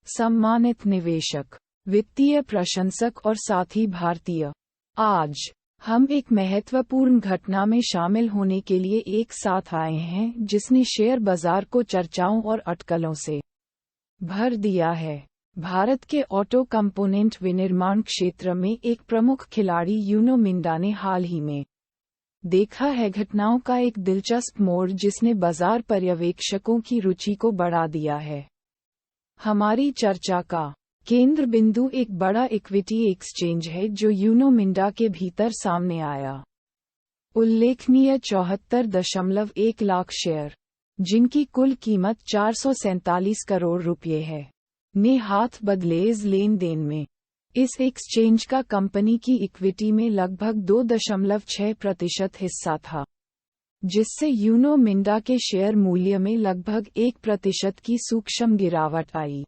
सम्मानित निवेशक, वित्तीय प्रशंसक और साथी भारतीय, आज हम एक महत्वपूर्ण घटना में शामिल होने के लिए एक साथ आए हैं जिसने शेयर बाजार को चर्चाओं और अटकलों से भर दिया है। भारत के ऑटो कंपोनेंट विनिर्माण क्षेत्र में एक प्रमुख खिलाड़ी यूनो मिंडा ने हाल ही में देखा है घटनाओं का एक दिलचस्प मोड़ जिसने बाजार पर्यवेक्षकों की रुचि को बढ़ा दिया है। हमारी चर्चा का केंद्र बिंदु एक बड़ा इक्विटी एक्सचेंज है जो यूनो मिंडा के भीतर सामने आया। उल्लेखनीय 74.1 लाख शेयर, जिनकी कुल कीमत 447 करोड़ रुपये है, ने हाथ बदले इस लेन देन में। इस एक्सचेंज का कंपनी की इक्विटी में लगभग 2.6% हिस्सा था, जिससे यूनो मिंडा के शेयर मूल्य में लगभग 1% की सूक्ष्म गिरावट आई।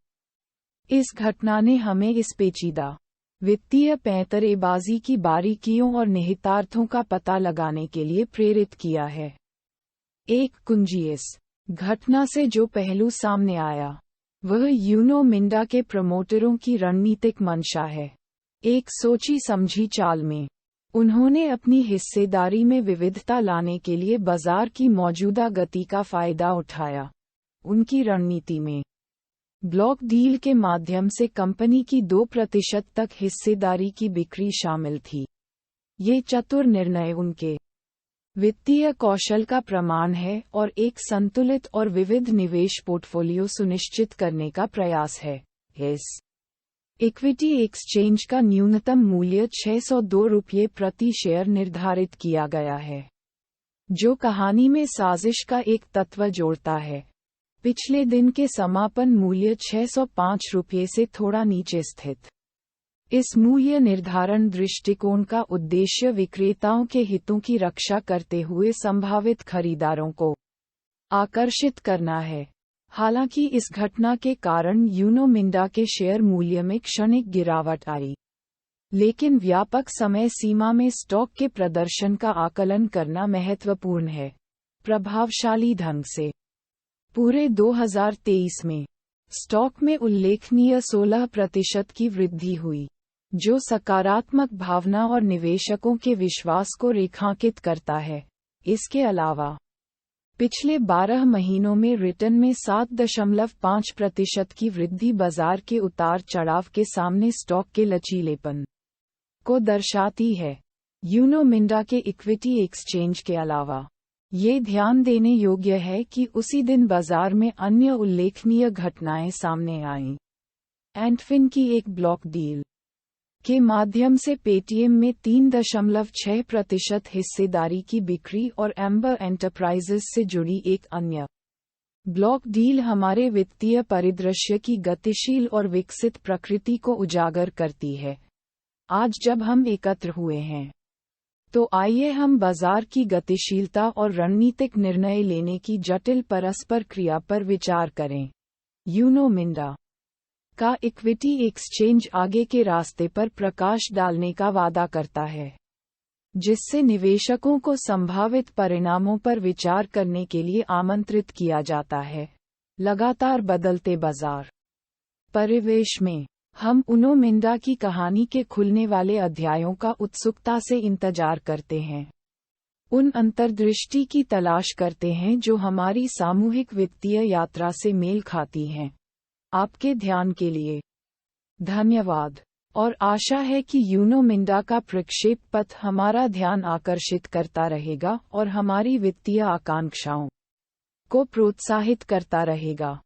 इस घटना ने हमें इस पेचीदा वित्तीय पैंतरेबाजी की बारीकियों और निहितार्थों का पता लगाने के लिए प्रेरित किया है। एक कुंजी इस घटना से जो पहलू सामने आया वह यूनो मिंडा के प्रमोटरों की रणनीतिक मंशा है। एक सोची समझी चाल में उन्होंने अपनी हिस्सेदारी में विविधता लाने के लिए बाजार की मौजूदा गति का फायदा उठाया। उनकी रणनीति में ब्लॉक डील के माध्यम से कंपनी की 2% तक हिस्सेदारी की बिक्री शामिल थी। ये चतुर निर्णय उनके वित्तीय कौशल का प्रमाण है और एक संतुलित और विविध निवेश पोर्टफोलियो सुनिश्चित करने का प्रयास है। इस इक्विटी एक्सचेंज का न्यूनतम मूल्य 602 रुपये प्रति शेयर निर्धारित किया गया है, जो कहानी में साजिश का एक तत्व जोड़ता है। पिछले दिन के समापन मूल्य 605 रुपये से थोड़ा नीचे स्थित। इस मूल्य निर्धारण दृष्टिकोण का उद्देश्य विक्रेताओं के हितों की रक्षा करते हुए संभावित खरीदारों को आकर्षित करना है। हालांकि इस घटना के कारण यूनो मिंडा के शेयर मूल्य में क्षणिक गिरावट आई, लेकिन व्यापक समय सीमा में स्टॉक के प्रदर्शन का आकलन करना महत्वपूर्ण है। प्रभावशाली ढंग से पूरे 2023 में स्टॉक में उल्लेखनीय 16% की वृद्धि हुई, जो सकारात्मक भावना और निवेशकों के विश्वास को रेखांकित करता है। इसके अलावा पिछले 12 महीनों में रिटर्न में 7.5% की वृद्धि बाजार के उतार चढ़ाव के सामने स्टॉक के लचीलेपन को दर्शाती है। यूनो मिंडा के इक्विटी एक्सचेंज के अलावा ये ध्यान देने योग्य है कि उसी दिन बाजार में अन्य उल्लेखनीय घटनाएं सामने आईं। एंटफिन की एक ब्लॉक डील के माध्यम से पेटीएम में 3.6% हिस्सेदारी की बिक्री और एम्बर एंटरप्राइजेस से जुड़ी एक अन्य ब्लॉक डील हमारे वित्तीय परिदृश्य की गतिशील और विकसित प्रकृति को उजागर करती है। आज जब हम एकत्र हुए हैं, तो आइए हम बाजार की गतिशीलता और रणनीतिक निर्णय लेने की जटिल परस्पर क्रिया पर विचार करें। यूनो मिंडा का इक्विटी एक्सचेंज आगे के रास्ते पर प्रकाश डालने का वादा करता है, जिससे निवेशकों को संभावित परिणामों पर विचार करने के लिए आमंत्रित किया जाता है। लगातार बदलते बाजार परिवेश में हम यूनो मिंडा की कहानी के खुलने वाले अध्यायों का उत्सुकता से इंतजार करते हैं। उन अंतर्दृष्टि की तलाश करते हैं जो हमारी सामूहिक वित्तीय यात्रा से मेल खाती हैं। आपके ध्यान के लिए धन्यवाद, और आशा है कि यूनो मिंडा का प्रक्षेप पथ हमारा ध्यान आकर्षित करता रहेगा और हमारी वित्तीय आकांक्षाओं को प्रोत्साहित करता रहेगा।